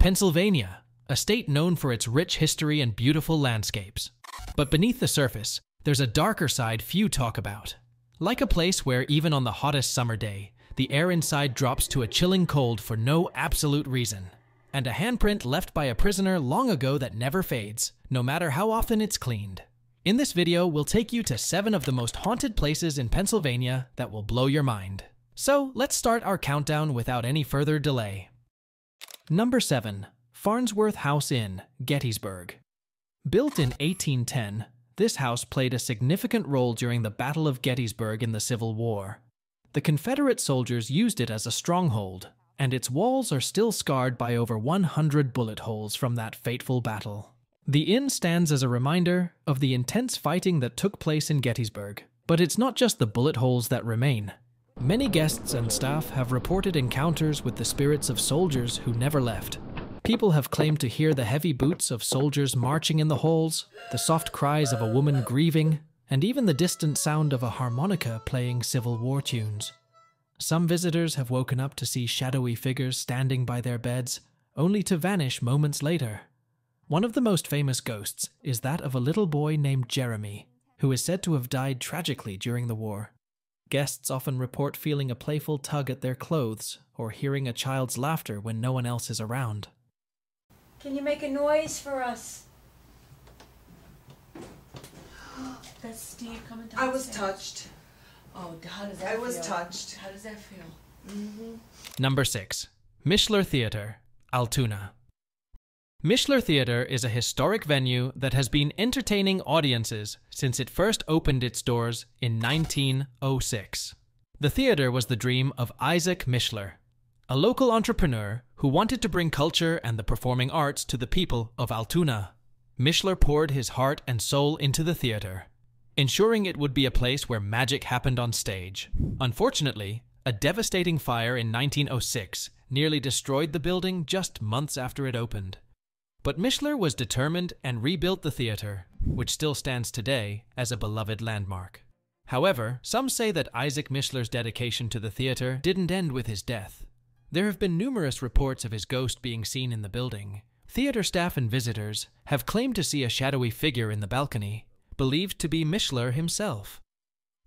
Pennsylvania, a state known for its rich history and beautiful landscapes. But beneath the surface, there's a darker side few talk about. Like a place where even on the hottest summer day, the air inside drops to a chilling cold for no absolute reason. And a handprint left by a prisoner long ago that never fades, no matter how often it's cleaned. In this video, we'll take you to 7 of the most haunted places in Pennsylvania that will blow your mind. So let's start our countdown without any further delay. Number 7. Farnsworth House Inn, Gettysburg. Built in 1810, this house played a significant role during the Battle of Gettysburg in the Civil War. The Confederate soldiers used it as a stronghold, and its walls are still scarred by over 100 bullet holes from that fateful battle. The inn stands as a reminder of the intense fighting that took place in Gettysburg. But it's not just the bullet holes that remain. Many guests and staff have reported encounters with the spirits of soldiers who never left. People have claimed to hear the heavy boots of soldiers marching in the halls, the soft cries of a woman grieving, and even the distant sound of a harmonica playing Civil War tunes. Some visitors have woken up to see shadowy figures standing by their beds, only to vanish moments later. One of the most famous ghosts is that of a little boy named Jeremy, who is said to have died tragically during the war. Guests often report feeling a playful tug at their clothes or hearing a child's laughter when no one else is around. Can you make a noise for us? That's Steve coming downstairs. I was touched. Oh, how does that feel? I was touched. How does that feel? Number 6. Michler Theater, Altoona. Michler Theater is a historic venue that has been entertaining audiences since it first opened its doors in 1906. The theater was the dream of Isaac Michler, a local entrepreneur who wanted to bring culture and the performing arts to the people of Altoona. Michler poured his heart and soul into the theater, ensuring it would be a place where magic happened on stage. Unfortunately, a devastating fire in 1906 nearly destroyed the building just months after it opened. But Michler was determined and rebuilt the theater, which still stands today as a beloved landmark. However, some say that Isaac Michler's dedication to the theater didn't end with his death. There have been numerous reports of his ghost being seen in the building. Theater staff and visitors have claimed to see a shadowy figure in the balcony, believed to be Michler himself.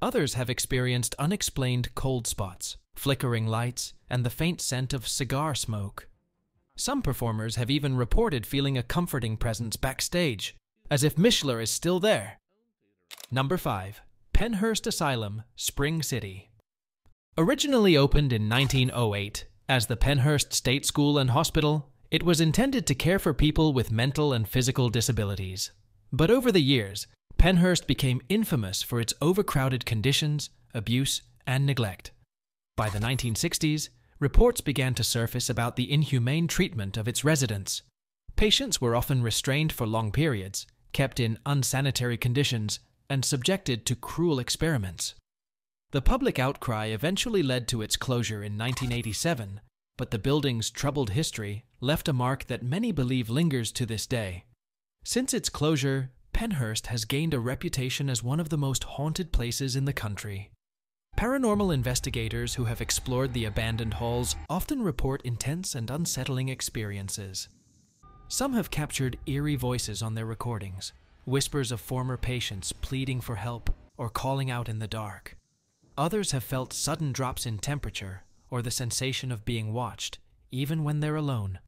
Others have experienced unexplained cold spots, flickering lights, and the faint scent of cigar smoke. Some performers have even reported feeling a comforting presence backstage, as if Michler is still there. Number 5. Pennhurst Asylum, Spring City. Originally opened in 1908 as the Pennhurst State School and Hospital, it was intended to care for people with mental and physical disabilities. But over the years, Pennhurst became infamous for its overcrowded conditions, abuse, and neglect. By the 1960s, reports began to surface about the inhumane treatment of its residents. Patients were often restrained for long periods, kept in unsanitary conditions, and subjected to cruel experiments. The public outcry eventually led to its closure in 1987, but the building's troubled history left a mark that many believe lingers to this day. Since its closure, Pennhurst has gained a reputation as one of the most haunted places in the country. Paranormal investigators who have explored the abandoned halls often report intense and unsettling experiences. Some have captured eerie voices on their recordings, whispers of former patients pleading for help or calling out in the dark. Others have felt sudden drops in temperature or the sensation of being watched, even when they're alone.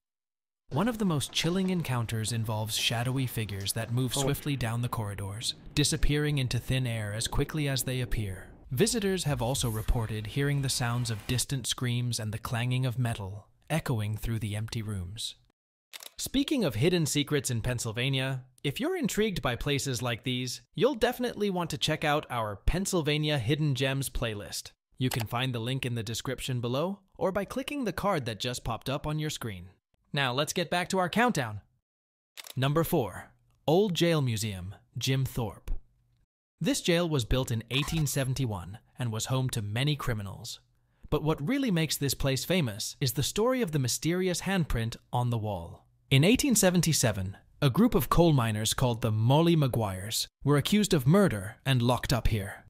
One of the most chilling encounters involves shadowy figures that move swiftly down the corridors, disappearing into thin air as quickly as they appear. Visitors have also reported hearing the sounds of distant screams and the clanging of metal, echoing through the empty rooms. Speaking of hidden secrets in Pennsylvania, if you're intrigued by places like these, you'll definitely want to check out our Pennsylvania Hidden Gems playlist. You can find the link in the description below, or by clicking the card that just popped up on your screen. Now let's get back to our countdown. Number 4. Old Jail Museum, Jim Thorpe. This jail was built in 1871 and was home to many criminals. But what really makes this place famous is the story of the mysterious handprint on the wall. In 1877, a group of coal miners called the Molly Maguires were accused of murder and locked up here.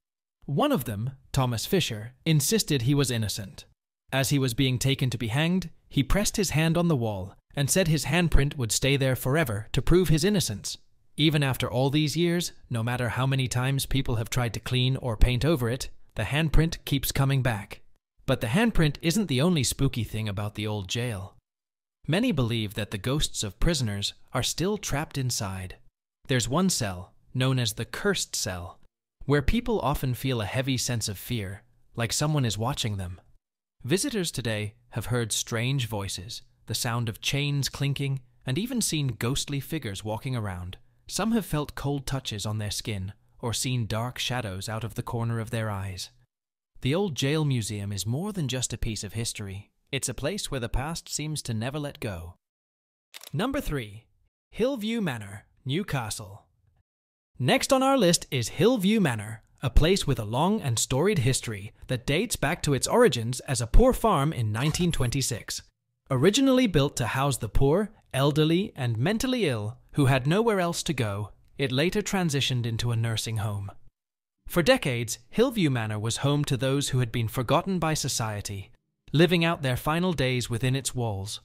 One of them, Thomas Fisher, insisted he was innocent. As he was being taken to be hanged, he pressed his hand on the wall and said his handprint would stay there forever to prove his innocence. Even after all these years, no matter how many times people have tried to clean or paint over it, the handprint keeps coming back. But the handprint isn't the only spooky thing about the old jail. Many believe that the ghosts of prisoners are still trapped inside. There's one cell, known as the cursed cell, where people often feel a heavy sense of fear, like someone is watching them. Visitors today have heard strange voices, the sound of chains clinking, and even seen ghostly figures walking around. Some have felt cold touches on their skin, or seen dark shadows out of the corner of their eyes. The old jail museum is more than just a piece of history. It's a place where the past seems to never let go. Number 3. Hillview Manor, Newcastle. Next on our list is Hillview Manor, a place with a long and storied history that dates back to its origins as a poor farm in 1926. Originally built to house the poor, elderly, and mentally ill who had nowhere else to go, it later transitioned into a nursing home. For decades, Hillview Manor was home to those who had been forgotten by society, living out their final days within its walls.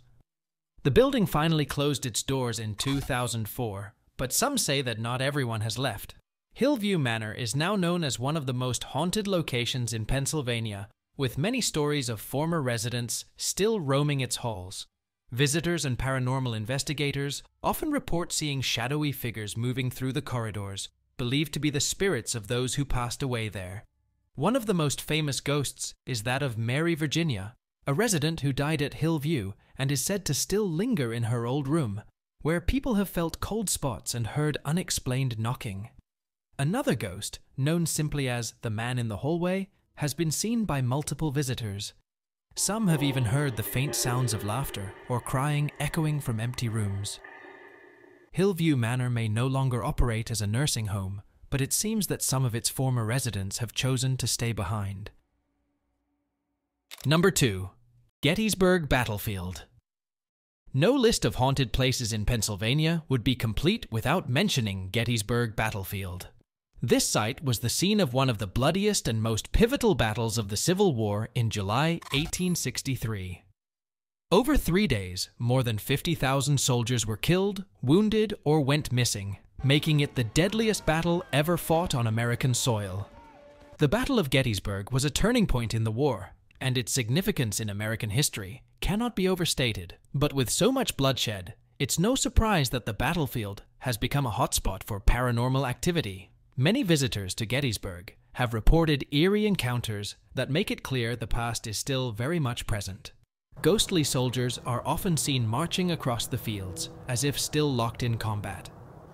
The building finally closed its doors in 2004, but some say that not everyone has left. Hillview Manor is now known as one of the most haunted locations in Pennsylvania, with many stories of former residents still roaming its halls. Visitors and paranormal investigators often report seeing shadowy figures moving through the corridors, believed to be the spirits of those who passed away there. One of the most famous ghosts is that of Mary Virginia, a resident who died at Hillview and is said to still linger in her old room, where people have felt cold spots and heard unexplained knocking. Another ghost, known simply as the man in the hallway, has been seen by multiple visitors. Some have even heard the faint sounds of laughter or crying echoing from empty rooms. Hillview Manor may no longer operate as a nursing home, but it seems that some of its former residents have chosen to stay behind. Number 2. Gettysburg Battlefield. No list of haunted places in Pennsylvania would be complete without mentioning Gettysburg Battlefield. This site was the scene of one of the bloodiest and most pivotal battles of the Civil War in July 1863. Over 3 days, more than 50,000 soldiers were killed, wounded, or went missing, making it the deadliest battle ever fought on American soil. The Battle of Gettysburg was a turning point in the war, and its significance in American history cannot be overstated. But with so much bloodshed, it's no surprise that the battlefield has become a hotspot for paranormal activity. Many visitors to Gettysburg have reported eerie encounters that make it clear the past is still very much present. Ghostly soldiers are often seen marching across the fields, as if still locked in combat.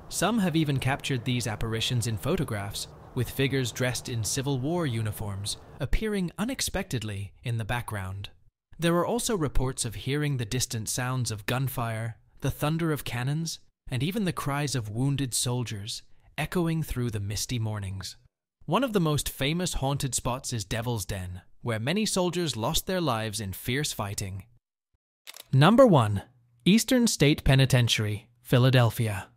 Some have even captured these apparitions in photographs, with figures dressed in Civil War uniforms appearing unexpectedly in the background. There are also reports of hearing the distant sounds of gunfire, the thunder of cannons, and even the cries of wounded soldiers, echoing through the misty mornings. One of the most famous haunted spots is Devil's Den, where many soldiers lost their lives in fierce fighting. Number 1. Eastern State Penitentiary, Philadelphia.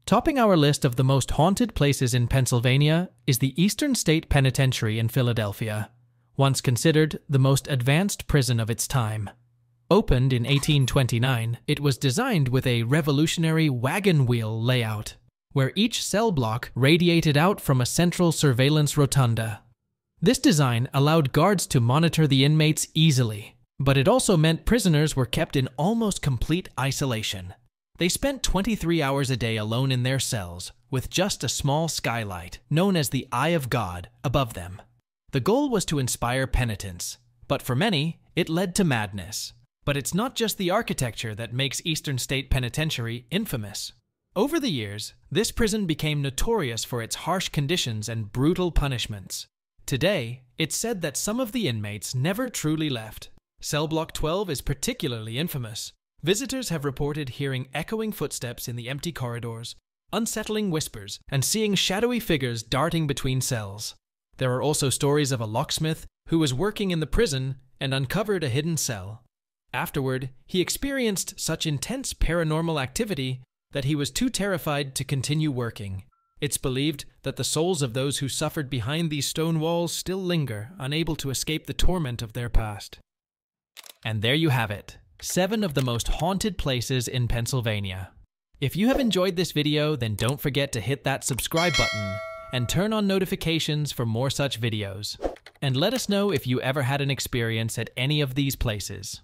Topping our list of the most haunted places in Pennsylvania is the Eastern State Penitentiary in Philadelphia, once considered the most advanced prison of its time. Opened in 1829, it was designed with a revolutionary wagon wheel layout, where each cell block radiated out from a central surveillance rotunda. This design allowed guards to monitor the inmates easily, but it also meant prisoners were kept in almost complete isolation. They spent 23 hours a day alone in their cells, with just a small skylight, known as the Eye of God, above them. The goal was to inspire penitence, but for many, it led to madness. But it's not just the architecture that makes Eastern State Penitentiary infamous. Over the years, this prison became notorious for its harsh conditions and brutal punishments. Today, it's said that some of the inmates never truly left. Cell Block 12 is particularly infamous. Visitors have reported hearing echoing footsteps in the empty corridors, unsettling whispers, and seeing shadowy figures darting between cells. There are also stories of a locksmith who was working in the prison and uncovered a hidden cell. Afterward, he experienced such intense paranormal activity that he was too terrified to continue working. It's believed that the souls of those who suffered behind these stone walls still linger, unable to escape the torment of their past. And there you have it. 7 of the most haunted places in Pennsylvania. If you have enjoyed this video, then don't forget to hit that subscribe button and turn on notifications for more such videos. And let us know if you ever had an experience at any of these places.